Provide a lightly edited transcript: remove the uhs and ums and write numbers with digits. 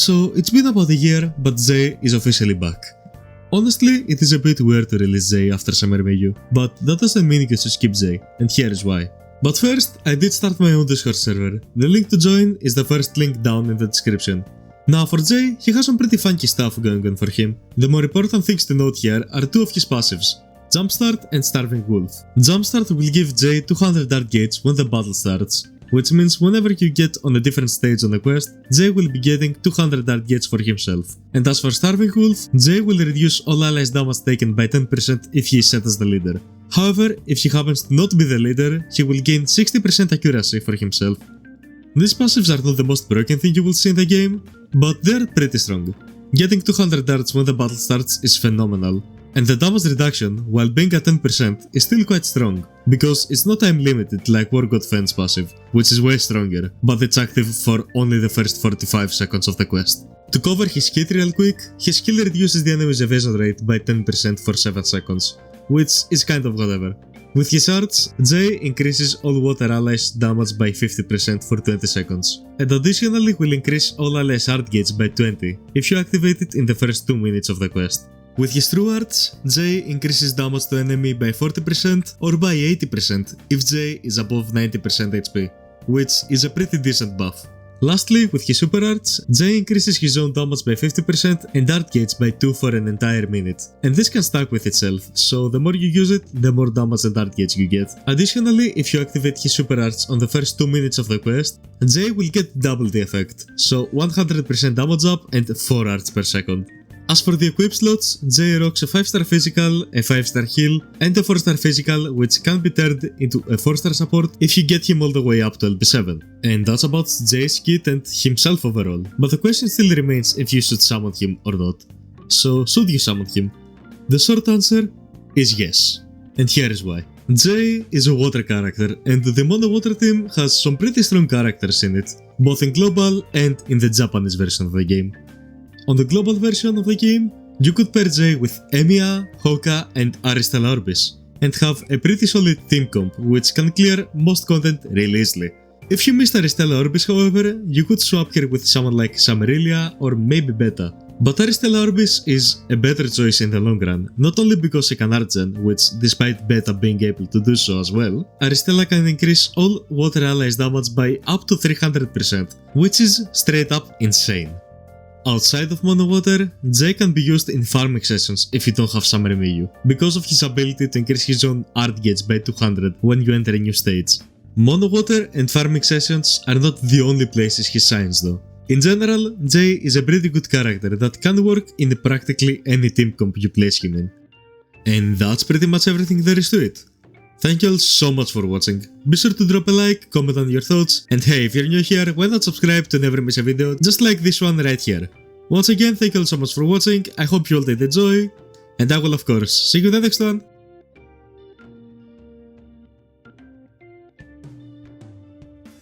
So it's been about a year, but Jay is officially back. Honestly, it is a bit weird to release Jay after Summer Menu, but that doesn't mean you can skip Jay, and here is why. But first, I did start my own Discord server. The link to join is the first link down in the description. Now for Jay, he has some pretty funky stuff going on for him. The more important things to note here are two of his passives, Jumpstart and Starving Wolf. Jumpstart will give Jay 200 dart gates when the battle starts, which means whenever you get on a different stage on the quest, Jay will be getting 200 dart gates for himself. And as for Starving Wolf, Jay will reduce all allies damage taken by 10% if he is set as the leader. However, if he happens to not be the leader, he will gain 60% accuracy for himself. These passives are not the most broken thing you will see in the game, but they're pretty strong. Getting 200 darts when the battle starts is phenomenal, and the damage reduction, while being at 10%, is still quite strong, because it's not time limited like War God Fence passive, which is way stronger, but it's active for only the first 45 seconds of the quest. To cover his kit real quick, his skill reduces the enemy's evasion rate by 10% for 7 seconds, which is kind of whatever. With his arts, Jay increases all water allies damage by 50% for 20 seconds, and additionally will increase all allies art gauge by 20 if you activate it in the first 2 minutes of the quest. With his true arts, Jay increases damage to enemy by 40% or by 80% if Jay is above 90% HP, which is a pretty decent buff. Lastly, with his super arts, Jay increases his own damage by 50% and art gauge by 2 for an entire minute. And this can stack with itself, so the more you use it, the more damage and art gauge you get. Additionally, if you activate his super arts on the first 2 minutes of the quest, Jay will get double the effect, so 100% damage up and 4 arts per second. As for the equip slots, Jay rocks a 5-star physical, a 5-star heal, and a 4-star physical, which can be turned into a 4-star support if you get him all the way up to LP7. And that's about Jay's kit and himself overall, but the question still remains if you should summon him or not. So, should you summon him? The short answer is yes, and here is why. Jay is a water character, and the Mono Water team has some pretty strong characters in it, both in global and in the Japanese version of the game. On the global version of the game, you could pair Jay with Emiya, Hoka and Aristella Orbis, and have a pretty solid team comp which can clear most content really easily. If you missed Aristella Orbis however, you could swap her with someone like Samarilia or maybe Beta. But Aristella Orbis is a better choice in the long run, not only because she can artgen, which despite Beta being able to do so as well, Aristella can increase all water allies damage by up to 300%, which is straight up insane. Outside of Mono Water, Jay can be used in farming sessions if you don't have Summer Miyu, because of his ability to increase his own art gauge by 200 when you enter a new stage. Mono Water and farming sessions are not the only places he shines though. In general, Jay is a pretty good character that can work in practically any team comp you place him in. And that's pretty much everything there is to it. Thank you all so much for watching. Be sure to drop a like, comment on your thoughts, and hey, if you're new here, why not subscribe to never miss a video just like this one right here. Once again, thank you all so much for watching, I hope you all did enjoy, and I will of course see you in the next one.